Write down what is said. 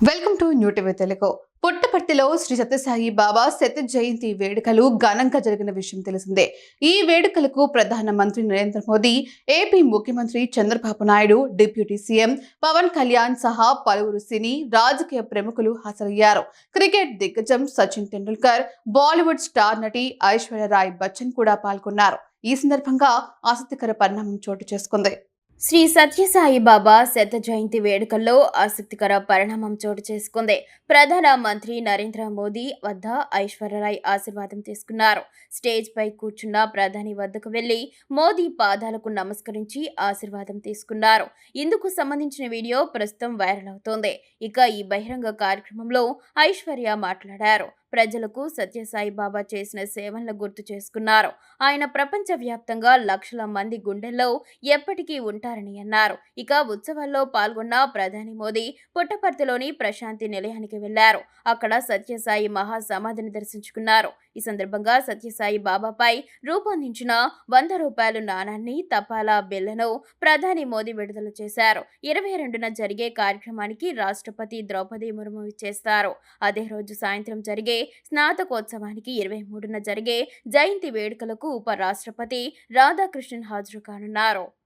Welcome to new TV Telugu. పుట్టపర్తిలో శ్రీ సత్యసాయి బాబా శత జయంతి వేడుకలు ఘనంగా జరిగిన విషయం తెలిసిందే. ఈ వేడుకలకు ప్రధానమంత్రి నరేంద్ర మోదీ, ఏపీ ముఖ్యమంత్రి చంద్రబాబు నాయుడు, డిప్యూటీ సీఎం పవన్ కళ్యాణ్ సహా పలువురు సినీ రాజకీయ ప్రముఖులు హాజరయ్యారు. క్రికెట్ దిగ్గజం సచిన్ టెండూల్కర్, బాలీవుడ్ స్టార్ నటి ఐశ్వర్య రాయ్ బచ్చన్ కూడా పాల్గొన్నారు. ఈ సందర్భంగా ఆసక్తికర పరిణామం చోటు చేసుకుంది. శ్రీ సత్యసాయి బాబా శత జయంతి వేడుకల్లో ఆసక్తికర పరిణామం చోటు చేసుకుంది. ప్రధాన మంత్రి నరేంద్ర మోదీ వద్ద ఐశ్వర్యరాయ్ ఆశీర్వాదం తీసుకున్నారు. స్టేజ్ పై కూర్చున్న ప్రధాని వద్దకు వెళ్లి మోదీ పాదాలకు నమస్కరించి ఆశీర్వాదం తీసుకున్నారు. ఇందుకు సంబంధించిన వీడియో ప్రస్తుతం వైరల్ అవుతోంది. ఇక ఈ బహిరంగ కార్యక్రమంలో ఐశ్వర్య మాట్లాడారు. ప్రజలకు సత్యసాయి బాబా చేసిన సేవలను గుర్తు చేసుకున్నారు. ఆయన ప్రపంచవ్యాప్తంగా లక్షల మంది గుండెల్లో ఎప్పటికీ ఉంటారని అన్నారు. ఇక ఉత్సవాల్లో పాల్గొన్న ప్రధాని మోదీ పుట్టపర్తిలోని ప్రశాంతి నిలయానికి వెళ్లారు. అక్కడ సత్యసాయి మహాసమాధిని దర్శించుకున్నారు. ఈ సందర్భంగా సత్యసాయి బాబాపై రూపొందించిన 100 రూపాయల నాణాన్ని, తపాలా బిళ్లను ప్రధాని మోదీ విడుదల చేశారు. 22న జరిగే కార్యక్రమానికి రాష్ట్రపతి ద్రౌపది ముర్ము చేస్తారు. అదే రోజు సాయంత్రం జరిగే స్నాతకోత్సవానికి 23న జరిగే జయంతి వేడుకలకు ఉప రాష్ట్రపతి రాధాకృష్ణన్ హాజరు కానున్నారు.